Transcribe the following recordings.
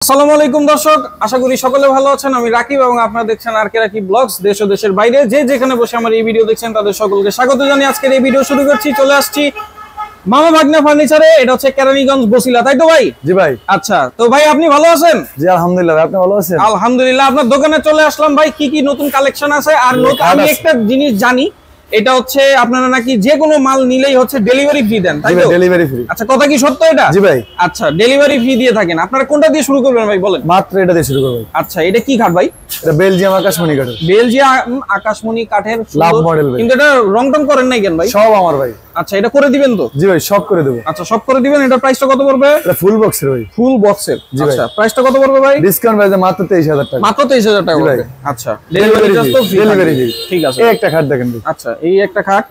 আসসালামু আলাইকুম দর্শক, আশা করি সকলে ভালো আছেন। আমি রাকিব এবং আপনারা দেখছেন আর কে রাকিব ব্লগস। দেশ ও দেশের বাইরে যে যেখানে বসে আমার এই ভিডিও দেখছেন তাদের সকলকে স্বাগত জানিয়ে আজকের এই ভিডিও শুরু করছি। চলে আসছি মামা ভাগ্না ফার্নিচারে। এটা হচ্ছে কেরানীগঞ্জ বসিলা, তাই তো ভাই? জি ভাই। আচ্ছা, তো ভাই আপনি ভালো আছেন? জি আলহামদুলিল্লাহ। আপনি ভালো আছেন? আলহামদুলিল্লাহ। আপনার দোকানে চলে আসলাম ভাই। কি কি নতুন কালেকশন আছে? আর আমি একটা জিনিস জানি, এটা হচ্ছে আপনারা নাকি যে কোনো মাল নিলেই হচ্ছে ডেলিভারি ফ্রি দেন, তাই তো? Delivery free. আচ্ছা, কথা কি সত্য এটা? জি ভাই। আচ্ছা, ডেলিভারি ফ্রি দিয়ে থাকেন। আপনারা কোনটা দিয়ে শুরু করবেন ভাই, বলেন? মাত্র এটা দিয়ে শুরু করব। আচ্ছা, এটা কি কাঠ ভাই? এটা বেলজিয়াম আকাশমণি কাঠের। বেলজিয়াম আকাশমণি কাঠের লাভ মডেল ভাই। কিন্তু এটা রং টং করেন নাই কেন ভাই? সব আমার ভাই। আচ্ছা, এটা করে দিবেন তো? জি ভাই, সব করে দেব। আচ্ছা, সব করে দিবেন। এটা প্রাইসটা কত পড়বে? এটা ফুল বক্সের ভাই। ফুল বক্সের। জি ভাই। আচ্ছা, প্রাইসটা কত পড়বে ভাই? ডিসকাউন্ট প্রাইসে মাত্র 23000 টাকা। মাত্র 23000 টাকা পড়বে। আচ্ছা, ডেলিভারি চার্জ তো ফ্রি। Delivery free. ঠিক আছে। এই একটা খাট দেখেন ভাই। আচ্ছা, এই একটা খাট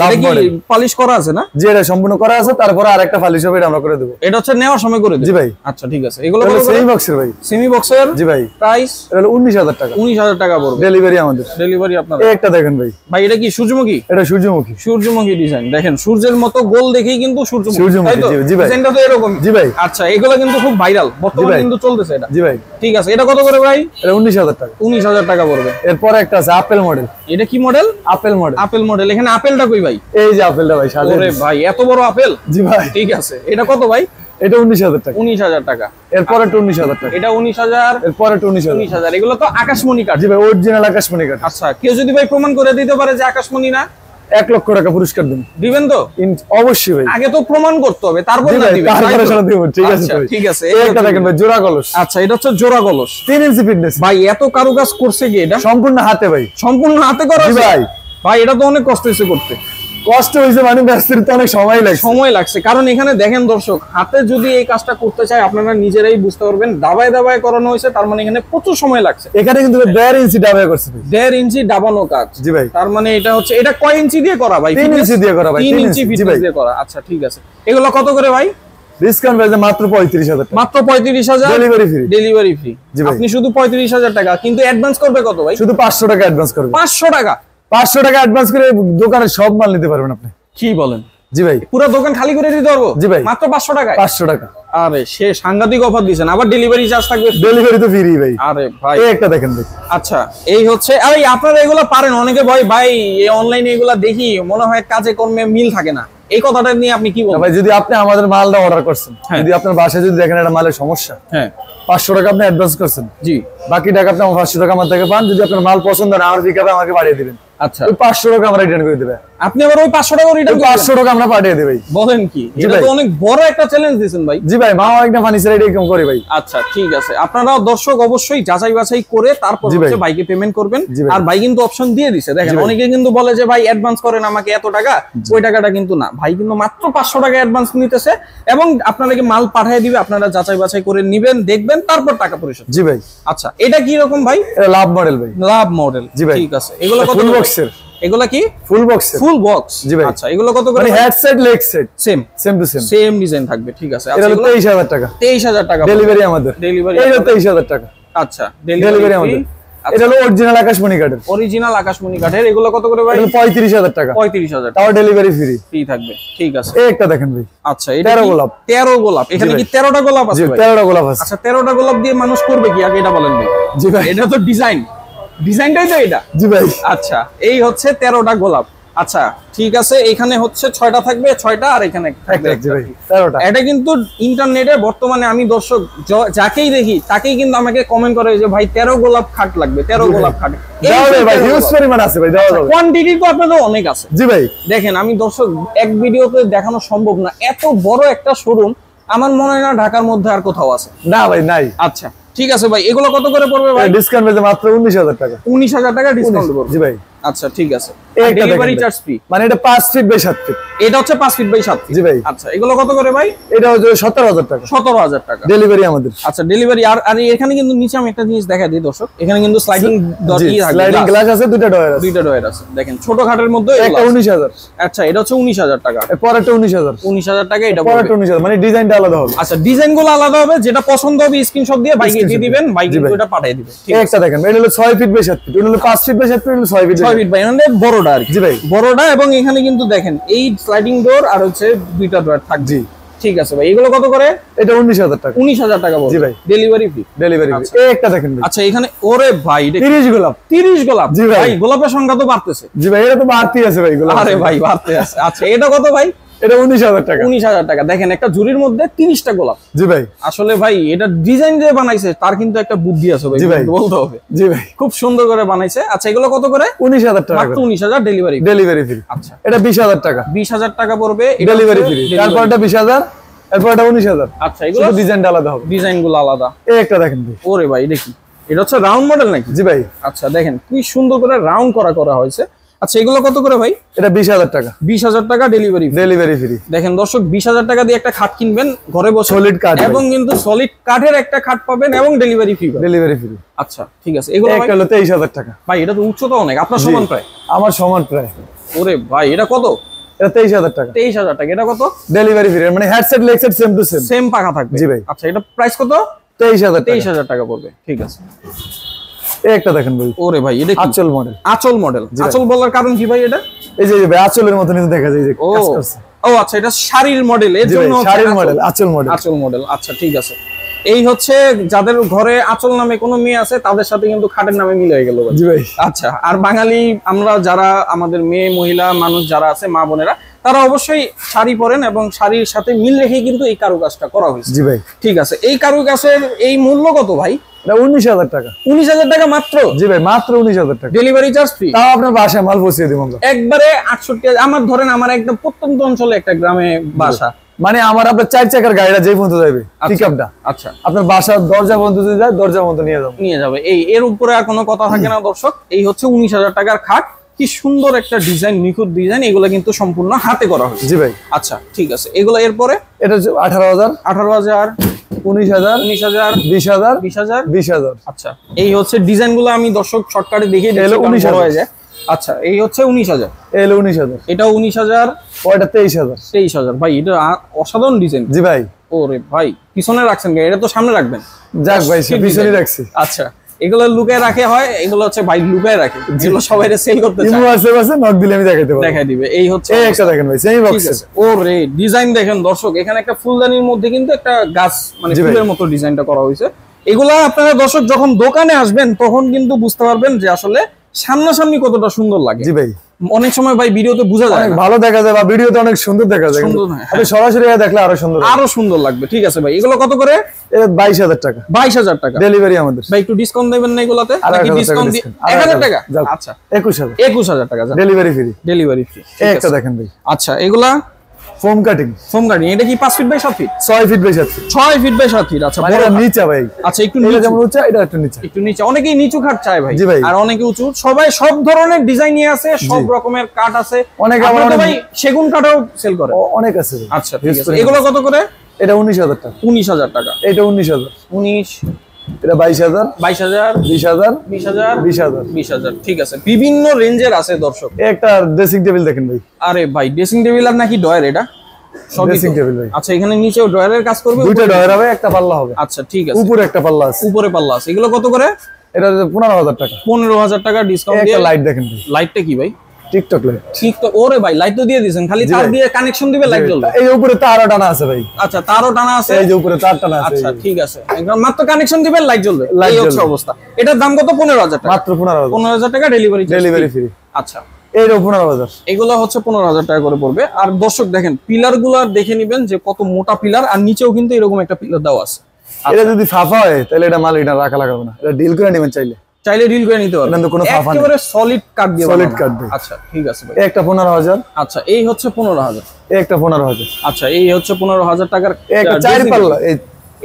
লাভ মডেল পলিশ করা আছে না? জি, এটা সম্পূর্ণ করা আছে। তারপরে আরেকটা পলিশ হবে, এটা আমরা করে দেব। এটা হচ্ছে নেওয়ার সময় করে দেব। জি ভাই। আচ্ছা, ঠিক আছে। এগুলো সেমি বক্সের ভাই। সেমি বক্সের। জি ভাই। প্রাইস এটা হলো 19000 টাকা। 19000 টাকা পড়বে। ডেলিভারি আমাদের। ডেলিভারি আপনার। এই একটা দেখেন ভাই। ভাই এটা কি সূর্যমুখী? এটা সূর্যমুখী। সূর্যমুখী ডিজাইন। দেখেন সূর্যের মতো গোল দেখেই কিন্তু সূর্যমুখী, তাই তো? জি ভাই। ডিজাইনটা তো এরকম। জি ভাই। আচ্ছা, এগুলো কিন্তু খুব ভাইরাল বর্তমানে কিন্তু চলতেছে এটা। জি ভাই। ঠিক আছে। এটা কত করে ভাই? এটা 19000 টাকা। 19000 টাকা পড়বে। এরপর একটা আছে আপেল মডেল। এটা কি model? Apple model. Apple model. এখানে আপেলটা কই ভাই? এই যে আপেলটা ভাই। ওরে ভাই, এত বড় আপেল! জি ভাই। ঠিক আছে। এটা কত ভাই? এটা 19000 টাকা। 19000 টাকা। এরপর একটা 19000 টাকা। এটা 19000। এরপর একটা 19000। এগুলো তো আকাশমণি কাঠ। জি ভাই, অরিজিনাল আকাশমণি কাঠ। আচ্ছা, কেউ যদি ভাই প্রমাণ করে দিতে পারে যে আকাশমণি না, 1 লক্ষ টাকা পুরস্কার দেন। দিবেন তো? অবশ্যই ভাই। আগে তো প্রমাণ করতে হবে, তারপর না দিবেন। তারপরে সারা দেব। ঠিক আছে আচ্ছা, ভাই। ঠিক আছে। এই একটা দেখেন ভাই, জোড়া কলস। আচ্ছা, এটা হচ্ছে জোড়া কলস। 3 ইঞ্চি ফিটনেস। ভাই এত কারুকাজ করছে কি এটা? সম্পূর্ণ হাতে ভাই। সম্পূর্ণ হাতে করা? জি ভাই। ভাই এটা তো অনেক কষ্ট হয়েছে করতে। কষ্ট হয়েছে মানে ব্যস্তিত অনেক সময় লাগছে। কারণ এখানে দেখেন দর্শক, হাতে যদি এই কাজটা করতে চায় আপনারা নিজেরাই বুঝতে পারবেন। দাবায় দাবায় করানো হয়েছে, তার মানে এখানে প্রচুর সময় লাগছে। এখানে কিন্তু 1.5 ইঞ্চি ডাবায় করছে। 1.5 ইঞ্চি ডাবানো কাজ। জি ভাই। তার মানে এটা হচ্ছে, এটা কয় ইঞ্চি দিয়ে করা ভাই? 3 ইঞ্চি দিয়ে করা ভাই। 3 ইঞ্চি ফিটনেস দিয়ে করা। আচ্ছা, ঠিক আছে। এগুলো কত করে ভাই? ডিসকাউন্ট প্রাইসে মাত্র 35000 টাকা। মাত্র 35000। Delivery free. Delivery free. জি ভাই। আপনি শুধু 35000 টাকা, কিন্তু অ্যাডভান্স করবে কত ভাই? শুধু 500 টাকা অ্যাডভান্স করবেন। 500 টাকা? 500 টাকা অ্যাডভান্স করে দোকানে সব মাল নিতে পারবেন আপনি। কি বলেন? জি ভাই। পুরো দোকান খালি করে দিতে পারবো? জি ভাই। মাত্র 500 টাকায়? 500 টাকা। আরে সে সাংঘাতিক অফার দিয়েছেন। আবার ডেলিভারি চার্জ থাকবে? ডেলিভারি তো ফ্রি ভাই। আরে ভাই, এই একটা দেখেন ভাই। আচ্ছা, এই হচ্ছে। আরে আপনারা এগুলা পারেন। অনেকে ভাই এই অনলাইনে এগুলা দেখি মনে হয় কাজে কর্মে মিল থাকে না। এই কথাটা নিয়ে আপনি কি বলেন? ভাই, যদি আপনি আমাদের মালটা অর্ডার করছেন, যদি আপনার বাসায় যদি দেখেন একটা মালের সমস্যা, হ্যাঁ, 500 টাকা আপনি অ্যাডভান্স করছেন। জি। বাকি টাকা আপনি 500 টাকা আমার থেকে পান। যদি আপনার মাল পছন্দ না, আমার পিকআপে আমাকে পাঠিয়ে দিবেন। আচ্ছা, ওই 500 টাকা আমরা রিটার্ন করে দেব। আপনি আবার ওই 500 টাকা রিটার্ন? 500 টাকা আমরা পাঠিয়ে দেব ভাই। বলেন কি? এটা তো অনেক বড় একটা চ্যালেঞ্জ দিয়েছেন ভাই। জি ভাই, মামা একটা ফার্নিচার এটাই কম করে ভাই। আচ্ছা, ঠিক আছে। আপনারা দর্শক অবশ্যই যাচাই বাছাই করে তারপর হচ্ছে ভাইকে পেমেন্ট করবেন। আর ভাই কিন্তু অপশন দিয়ে দিয়েছে। দেখেন অনেকে কিন্তু বলে যে ভাই অ্যাডভান্স করেন আমাকে এত টাকা, ওই টাকাটা কিন্তু না। ভাই কিন্তু মাত্র 500 টাকা অ্যাডভান্স নিতেছে এবং আপনাদেরকে মাল পাঠিয়ে দিবে। আপনারা যাচাই বাছাই করে নেবেন, দেখবেন, তারপর টাকা পরিশোধ। জি ভাই। আচ্ছা, এটা কি রকম ভাই? এটা লাভ মডেল ভাই। লাভ মডেল। জি ভাই। ঠিক আছে। এগুলো কত? ফুল বক্সের। এগুলা কি? ফুল বক্সের। Full box. জি ভাই। আচ্ছা, এগুলো কত করে? মানে head set leg set same to same design থাকবে। ঠিক আছে। এটা হলো 23000 টাকা। 23000 টাকা ডেলিভারি আমাদের। ডেলিভারি এটা 23000 টাকা। আচ্ছা, ডেলিভারি আমাদের। এটা হলো অরিজিনাল আকাশমণি কাঠের। অরিজিনাল আকাশমণি কাঠের। এগুলো কত করে ভাই? 35000 টাকা। 35000 তাও ডেলিভারি ফ্রি থাকবে। ঠিক আছে। এই একটা দেখেন ভাই। আচ্ছা, এটা 13 গোলাপ। 13 গোলাপ। এখানে কি 13টা গোলাপ আছে জি, ভাই? 13টা গোলাপ আছে। আচ্ছা, 13টা গোলাপ দিয়ে মানুষ করবে কি আগে এটা বলেন ভাই? জি ভাই। এটা তো ডিজাইনটাই তো এটা। জি ভাই। আচ্ছা, এই হচ্ছে 13টা গোলাপ। আচ্ছা, ঠিক আছে। এখানে হচ্ছে 6টা থাকবে, 6টা, আর এখানে থাকবে জি ভাই 13টা। এটা কিন্তু ইন্টারনেটে বর্তমানে আমি দর্শক যাকেই দেখি তাকেই কিন্তু আমাকে কমেন্ট করে যে ভাই 13 গোলাপ খাট লাগবে, 13 গোলাপ খাট। দাও ভাই, হিউজ পরিমাণ আছে ভাই, দাও দাও। কোয়ান্টিটি তো আপনাদের অনেক আছে। জি ভাই। দেখেন, আমি দর্শক এক ভিডিওতে দেখানো সম্ভব না। এত বড় একটা শোরুম আমার মনে হয় না ঢাকার মধ্যে আর কোথাও আছে। না ভাই, নাই। আচ্ছা, ঠিক আছে ভাই। এগুলো কত করে পড়বে ভাই? ডিসকাউন্ট পেতে মাত্র 19000 টাকা। 19000 টাকা ডিসকাউন্ট পড়বে। জি ভাই। আচ্ছা, ঠিক আছে। একটা ডেলিভারি চার্জ ফ্রি। মানে এটা 5 ফিট বাই 7 ফিট। এটা হচ্ছে 5 ফিট বাই 7 ফিট। জি ভাই। আচ্ছা, এগুলো কত করে ভাই? এটা হচ্ছে 17000 টাকা। 17000 টাকা। ডেলিভারি আমাদের। আচ্ছা, ডেলিভারি। আর এখানে কিন্তু নিচে আমি একটা জিনিস দেখাই দিই দর্শক। এখানে কিন্তু স্লাইডিং স্লাইডিং গ্লাস আছে, দুটো ডয়ার আছে। দুইটা ডয়ার আছে। দেখেন ছোট খাটের মধ্যে একটা 19000। আচ্ছা, এটা হচ্ছে 19000 টাকা। এরপর একটা 19000। 19000 টাকা এটা পরে একটা 19000, মানে ডিজাইনটা আলাদা হবে। আচ্ছা, ডিজাইনগুলো আলাদা হবে। যেটা পছন্দ হবে স্ক্রিনশট দিয়ে বাইকে দিয়ে দিবেন, বাইক কিন্তু এটা পাঠিয়ে দিবে। ঠিক আছে। একটা দেখেন, এটা হলো 6 ফিট বাই 7 ফিট, এটা হলো 5 ফিট বাই 7 ফিট, এটা হলো 6 ফিট। 6 ফিট বাই, মানে বড়টা আর কি। জি ভাই। বড়টা। এবং এখানে কিন্তু দেখেন এই স্লাইডিং ডোর আর হচ্ছে দুইটা ডোর থাকবে। ঠিক আছে ভাই, এগুলো কত করে? এটা 19000 টাকা। 19000 টাকা বল। জি ভাই, ডেলিভারি ফ্রি। Delivery free. এই একটা দেখেন ভাই। আচ্ছা এখানে ওরে ভাই 30 গোলাপ। 30 গোলাপ। জি ভাই, গোলাপের সংখ্যা তো বাড়তেছে। জি ভাই, এটা তো বাড়তি আছে ভাই গোলাপ। আরে ভাই বাড়তে আছে। আচ্ছা এটা কত ভাই? এটা 19000 টাকা। 19000 টাকা। দেখেন একটা ঝুড়ির মধ্যে 30টা গোলাপ। জি ভাই, আসলে ভাই এটা ডিজাইন যে বানাইছে তার কিন্তু একটা বুদ্ধি আছে ভাই, বলতে হবে। জি ভাই, খুব সুন্দর করে বানাইছে। আচ্ছা এগুলো কত করে? 19000 টাকা। মাত্র 19000 ডেলিভারি। Delivery free. আচ্ছা এটা 20000 টাকা। 20000 টাকা পড়বে ডেলিভারি ফ্রি। তারপর এটা 20000, এরপর এটা 19000। আচ্ছা এগুলো ডিজাইনটা আলাদা হবে। ডিজাইনগুলো আলাদা। এই একটা দেখেন ভাই। ওরে ভাই দেখি, এটা হচ্ছে রাউন্ড মডেল নাকি? জি ভাই। আচ্ছা দেখেন কি সুন্দর করে রাউন্ড করা হয়েছে। আচ্ছা এগুলো কত করে ভাই? এটা 20000 টাকা। 20000 টাকা ডেলিভারি। Delivery free. দেখেন দর্শক 20000 টাকা দিয়ে একটা খাট কিনবেন ঘরে বসে, সলিড কাঠ এবং কিন্তু সলিড কাঠের একটা খাট পাবেন এবং ডেলিভারি ফ্রি। Delivery free. আচ্ছা ঠিক আছে। এগুলো একটা হলো 23000 টাকা। ভাই এটা তো উচ্চতা অনেক, আপনার সমান প্রায়। আমার সমান প্রায়। ওরে ভাই এটা কত? এটা 23000 টাকা। 23000 টাকা। এটা কত? ডেলিভারি ফ্রি, মানে headset লেগসেট same to same. Same পাখা থাকবে। জি ভাই। আচ্ছা এটা প্রাইস কত? 23000 টাকা। 23000 টাকা পড়বে। ঠিক আছে। এই একটা দেখেন ভাই। ওরে ভাই এটা কি? আঁচল মডেল। আঁচল মডেল। আঁচল বলার কারণ কি ভাই? এটা এই যে ভাই আঁচলের মতো নিতে দেখা যায় যে কাজ করছে। ও আচ্ছা এটা শাড়ির মডেল, এর জন্য শাড়ির মডেল, আঁচল মডেল। আঁচল মডেল। আচ্ছা ঠিক আছে। এই হচ্ছে যাদের ঘরে আঁচল নামে কোনো মেয়ে আছে তাদের সাথে কিন্তু খাটের নামে মিলে গেল। জি ভাই। আচ্ছা আর বাঙালি আমরা যারা, আমাদের মেয়ে মহিলা মানুষ যারা আছে, মা বোনেরা, তারা অবশ্যই শাড়ি পরেন এবং শাড়ির সাথে মিল রেখে কিন্তু এই কারুকাজটা করা হয়েছে। জি ভাই। ঠিক আছে। এই কারুকাজের এই মূল্য কত ভাই? এটা 19000 টাকা। 19000 টাকা মাত্র? জি ভাই, মাত্র 19000 টাকা। Delivery charge free. তাও আপনার বাসায় মাল পৌঁছে দিব আমরা একবারে 68। আমার ধরেন আমার একদম প্রত্যন্ত অঞ্চলে একটা গ্রামে বাসা, মানে আমার আপনার 4 চাকার গাড়িটা যেই পর্যন্ত যাবে পিকআপটা, আচ্ছা আপনার বাসার দরজা পর্যন্ত যদি যায় দরজা পর্যন্ত নিয়ে যাবে। এর উপরে আর কোনো কথা থাকে না দর্শক। এই হচ্ছে 19000 টাকার খাট। কি সুন্দর একটা ডিজাইন, নিখুঁত ডিজাইন। এগুলো কিন্তু সম্পূর্ণ হাতে করা হয়েছে। জি ভাই। আচ্ছা ঠিক আছে। এগুলো এরপরে এটা 18000, 18000, 19000, 19000, 20000, 20000, 20000। আচ্ছা এই হচ্ছে ডিজাইনগুলো আমি দর্শক শর্টকাটে দেখিয়ে দিচ্ছি, কারণ বড় হয়ে যায়। আচ্ছা এই হচ্ছে 19000, এলো 19000, এটাও 19000, ওটা 23000। 23000। ভাই এটা অসাধারণ ডিজাইন। জি ভাই। ওরে ভাই পিছনে রাখছেন কেন? এটা তো সামনে রাখবেন। যাক ভাই, পিছনে রাখছি। আচ্ছা এগুলো লুকায় রাখে হয়, এগুলো হচ্ছে ভাই লুকায় রাখে, যেগুলো সবাই সেল করতে চায়। আছে নক দিলে আমি দেখাইতে পারবো, দেখাই দিবে। এই হচ্ছে এই একটা দেখেন ভাই, সেমি বক্স। ওরে ডিজাইন দেখেন দর্শক, এখানে একটা ফুলদানির মধ্যে কিন্তু একটা গাছ, মানে ফুলের মতো ডিজাইনটা করা হয়েছে। এগুলা আপনারা দর্শক যখন দোকানে আসবেন তখন কিন্তু বুঝতে পারবেন যে আসলে সামনাসামনি কতটা সুন্দর লাগে। জি ভাই। অনেক সময় ভাই ভিডিওতে বোঝা যায় অনেক ভালো দেখা যায় বা ভিডিওতে অনেক সুন্দর দেখা যায়, আপনি সরাসরি দেখলে আরো সুন্দর লাগবে। ঠিক আছে ভাই। এগুলো কত করে? 22000 টাকা। 22000 টাকা ডেলিভারি আমাদের। ভাই একটু ডিসকাউন্ট দেবেন না এগুলাতে? নাকি ডিসকাউন্ট 1000 টাকা? আচ্ছা 21000 টাকা ডেলিভারি ফ্রি। Delivery free. একটা দেখেন ভাই। আচ্ছা এগুলা ফোম কাটিং। এটা কি 5 feet by 7 feet? 6 feet by 7 feet. 6 feet by 7 feet. আচ্ছা বড় নিচে ভাই। আচ্ছা একটু নিচে, যেমন উঁচা এটা একটু নিচে। একটু নিচে। অনেকেই নিচু খাট চায় ভাই। জি ভাই। আর অনেকে উঁচু। সবাই সব ধরনের ডিজাইনই আছে, সব রকমের কাঠ আছে। অনেকে আবার ভাই সেগুন কাঠও সেল করে। অনেক আছে ভাই। আচ্ছা ঠিক আছে। এগুলো কত করে? এটা 19000 টাকা। 19000 টাকা। এটা 19000। 19, এটা 22000, 22000, 20000, 20000, 20000, 20000। ঠিক আছে। বিভিন্ন রেঞ্জের আছে দর্শক। একটা ড্রেসিং টেবিল দেখেন ভাই। আরে ভাই ড্রেসিং টেবিল আর নাকি ডয়ার? এটা ড্রেসিং টেবিল ভাই। আচ্ছা এখানে নিচেও ডয়ারের কাজ করবে? দুইটা ডয়ার হবে, একটা পাল্লা হবে। আচ্ছা ঠিক আছে। উপরে একটা পাল্লা আছে। উপরে পাল্লা আছে। এগুলো কত করে? এটা 15000 টাকা। 15000 টাকা ডিসকাউন্ট দিয়ে। একটা লাইট দেখেন ভাই। লাইটটা কি ভাই? TikTok light. টিকটক। ওরে ভাই লাইট তো দিয়ে দিয়েছেন, খালি তার দিয়ে কানেকশন দিবে লাইট জ্বলবে। এই উপরে তারও টানা আছে ভাই। আচ্ছা তারও টানা আছে। এই যে উপরে তার টানা আছে। আচ্ছা ঠিক আছে। একদম মাত্র কানেকশন দিবেন লাইট জ্বলবে। এই হচ্ছে অবস্থা। এটার দাম কত? 15000 টাকা। মাত্র 15000। 15000 টাকা ডেলিভারি ফ্রি। আচ্ছা এই 15000। এগুলো হচ্ছে 15000 টাকা করে পড়বে। আর দর্শক দেখেন পিলার গুলা দেখে নিবেন যে কত মোটা পিলার, আর নিচেও কিন্তু এরকম একটা পিলার দেওয়া আছে। এটা যদি ফাফা হয় তাহলে এটা মাল এটা রাখা লাগবে না, এটা ডিল করে নেবেন চাইলে ডিল করে নিতে পারবেন। কোনো ফাফা নেই, একেবারে সলিড কাঠ দিয়ে বানানো। সলিড কাঠ দিয়ে। আচ্ছা ঠিক আছে ভাই। একটা 15000। আচ্ছা এই হচ্ছে 15000। একটা 15000। আচ্ছা এই হচ্ছে 15000 টাকার একটা 4 পাল্লা।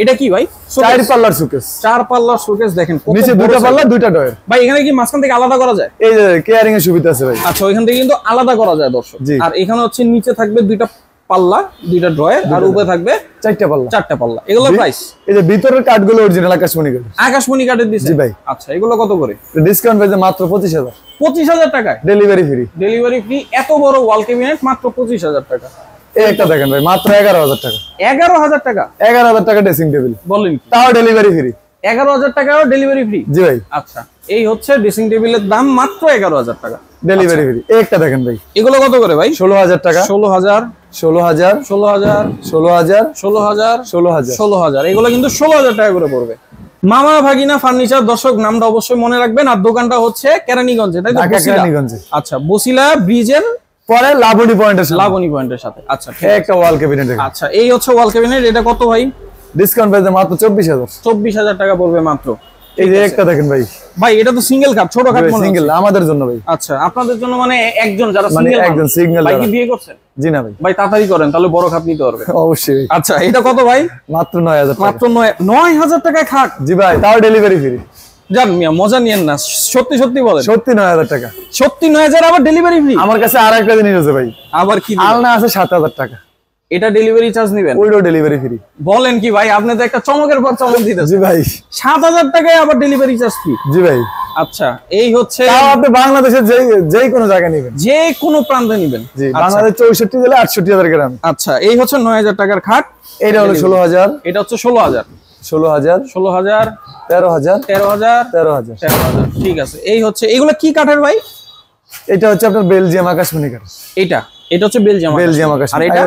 এটা কি ভাই? 4 পাল্লার শোকেস। 4 পাল্লার শোকেস দেখেন। নিচে দুটো পাল্লা, দুইটা ডয়ার। ভাই এখানে কি মাঝখান থেকে আলাদা করা যায়? এই যে কেয়ারিং এর সুবিধা আছে ভাই। আচ্ছা ওইখান থেকে কিন্তু আলাদা করা যায় দর্শক। আর এখানে হচ্ছে নিচে থাকবে দুইটা পাল্লা, দুইটা ড্রয়ার, আর উপরে থাকবে 4টা পাল্লা। 4টা পাল্লা। এগুলোর প্রাইস? এই যে ভিতরের কাঠগুলো অরিজিনাল আকাশমণি কাঠ। আকাশমণি কাঠের দিছে? জি ভাই। আচ্ছা এগুলো কত করে? ডিসকাউন্ট পেয়েছে মাত্র 25000। 25000 টাকায় ডেলিভারি ফ্রি। Delivery free. এত বড় ওয়াল ক্যাবিনেট মাত্র 25000 টাকা। এই একটা দেখেন ভাই, মাত্র 11000 টাকা। 11000 টাকা? 11000 টাকা ড্রেসিং টেবিল। বলেন কি? তাও ডেলিভারি ফ্রি। 11000 টাকাও ডেলিভারি ফ্রি? জি ভাই। আচ্ছা এই হচ্ছে ড্রেসিং টেবিলের দাম মাত্র 11000 টাকা। Delivery free. এই একটা দেখেন ভাই। এগুলো কত করে ভাই? 16000 টাকা। 16000, 16,000 16,000 16,000 16,000 16,000 16,000 এগুলো কিন্তু 16,000 টাকা করে পড়বে। মামা ভাগিনা ফার্নিচার, দর্শক নামটা অবশ্যই মনে রাখবেন। আর দোকানটা হচ্ছে কেরানীগঞ্জে, তাই তো? কেরানীগঞ্জে। আচ্ছা, বসিলা ব্রিজের পরে লাবণী পয়েন্টের সাথে। আচ্ছা, একটা ওয়াল ক্যাবিনেট। আচ্ছা, এই হচ্ছে ওয়াল ক্যাবিনেট। এটা কত ভাই? ডিসকাউন্ট পেতে মাত্র 24,000। 24,000 টাকা পড়বে মাত্র। এই যে একটা দেখেন ভাই, এটা তো সিঙ্গেল কাপ, ছোট কাপ মনে হচ্ছে। সিঙ্গেল আমাদের জন্য ভাই। আচ্ছা, আপনাদের জন্য মানে একজন যারা মানে সিঙ্গেল, একজন সিঙ্গেল। ভাই কি বিয়ে করছেন? জি না ভাই। ভাই তাড়াতাড়ি করেন, তাহলে বড় খাট নিতে পারবে। অবশ্যই। আচ্ছা, এটা কত ভাই? মাত্র 9,000 টাকা। মাত্র 9,000 টাকায় খাট? জি ভাই, তাও ডেলিভারি ফ্রি। জান মিয়া, মজা নিয়েন না, সত্যি সত্যি বলেন। সত্যি 9,000 টাকা। সত্যি 9,000, আবার ডেলিভারি ফ্রি? আমার কাছে আর একটা জিনিস আছে ভাই। আবার কি? আলনা আছে 7,000 টাকা। এটা ডেলিভারি চার্জ নেবেন? ওইটাও ডেলিভারি ফ্রি। বলেন কি ভাই, আপনি তো একটা চমকের পর চমক দিতেছেন। জি ভাই। 7,000 টাকায় আবার ডেলিভারি চার্জ ফ্রি? জি ভাই। আচ্ছা, এই হচ্ছে তাও আপনি বাংলাদেশের যেই কোনো জায়গায় নেবেন, যে কোনো প্রান্তে নেবেন। জি, বাংলাদেশ 64 জেলা 68,000 গ্রাম। আচ্ছা, এই হচ্ছে 9,000 টাকার খাট। এটা হলো 16,000। এটা হচ্ছে 16,000 16,000 16,000 13,000 13,000 13,000 13,000। ঠিক আছে, এই হচ্ছে। এগুলো কি কাঠের ভাই? এটা হচ্ছে আপনার বেলজিয়াম আকাশমণি কাঠ। এটা হচ্ছে বেলজিয়াম আকাশ। আর এটা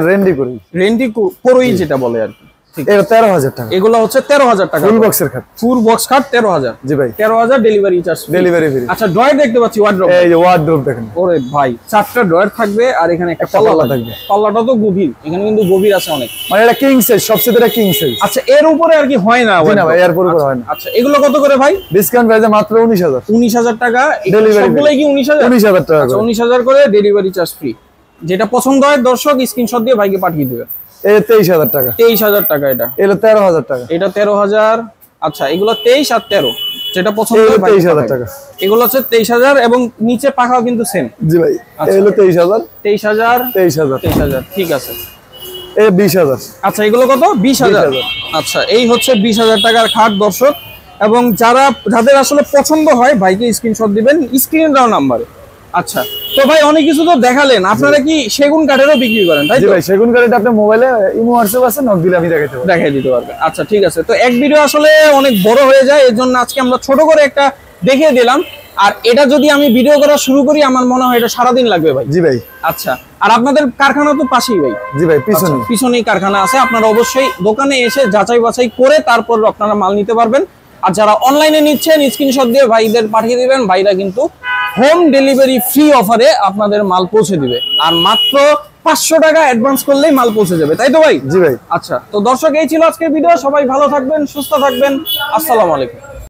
রেন্ডি কোরই যেটা বলে আর কি। এটা 13,000 টাকা। এগুলো হচ্ছে 13,000 টাকা। ফুল বক্সের খাট। ফুল বক্স খাট 13,000। জি ভাই। 13,000 ডেলিভারি চার্জ। Delivery free. আচ্ছা, ড্রয়ার দেখতে পাচ্ছি, ওয়ার্ড্রোব। এই যে ওয়ার্ড্রোব দেখেন। ওরে ভাই, 4টা ড্রয়ার থাকবে আর এখানে একটা পাল্লা থাকবে। পাল্লাটা তো গভীর, এখানে কিন্তু গভীর আছে অনেক। মানে এটা কিং সাইজ, সবচেয়ে এটা কিং সাইজ। আচ্ছা, এর উপরে আর কি হয় না? না ভাই, এর উপরে হয় না। আচ্ছা, এগুলো কত করে ভাই? ডিসকাউন্ট প্রাইসে মাত্র 19,000। 19,000 টাকা। ডেলিভারি সবগুলাই কি 19,000? 19,000 টাকা। আচ্ছা, 19,000 করে ডেলিভারি চার্জ ফ্রি। যেটা পছন্দ হয় দর্শক স্ক্রিনশট দিয়ে ভাইকে পাঠিয়ে দিবেন। এই 23,000 টাকা। 23,000 টাকা। এটা 13,000 টাকা। এটা 13,000। আচ্ছা, এগুলো 23 আর 13, যেটা পছন্দ হয় 23,000 টাকা। এগুলো হচ্ছে 23,000 এবং নিচে পাখাও কিন্তু সেম। জি ভাই। এই হলো 23,000 23,000 23,000 23,000। ঠিক আছে। এই 20,000। আচ্ছা, এগুলো কত? 20,000। আচ্ছা, এই হচ্ছে 20,000 টাকার খাট দর্শক। এবং যাদের আসলে পছন্দ হয় ভাইকে স্ক্রিনশট দিবেন স্ক্রিনে দেওয়া নাম্বারে। আচ্ছা, তো ভাই অনেক কিছু তো দেখালেন, আপনারা কি সেগুন কাঠেরও বিক্রি করেন, তাই তো? জি ভাই, সেগুন কাঠটা আপনি মোবাইলে ইমো হোয়াটসঅ্যাপ আছে, নক দিলে আমি দেখাই দিতে পারবো। আচ্ছা, ঠিক আছে। তো এক ভিডিও আসলে অনেক বড় হয়ে যায়, এর জন্য আজকে আমরা ছোট করে একটা দেখিয়ে দিলাম। আর এটা যদি আমি ভিডিও করা শুরু করি, আমার মনে হয় এটা সারাদিন লাগবে ভাই। জি ভাই। আচ্ছা, আর আপনাদের কারখানা তো পাশেই ভাই? জি ভাই, পিছনেই কারখানা আছে। আপনারা অবশ্যই দোকানে এসে যাচাই বাছাই করে তারপর আপনারা মাল নিতে পারবেন। আর যারা অনলাইনে নিচ্ছেন স্ক্রিনশট দিয়ে ভাইদের পাঠিয়ে দিবেন, ভাইরা কিন্তু হোম ডেলিভারি ফ্রি অফারে আপনাদের মাল পৌঁছে দিবে। আর মাত্র 500 টাকা অ্যাডভান্স করলেই মাল পৌঁছে যাবে, তাই তো ভাই? জি ভাই। আচ্ছা, তো দর্শক এই ছিল আজকের ভিডিও। সবাই ভালো থাকবেন, সুস্থ থাকবেন। আসসালামু আলাইকুম।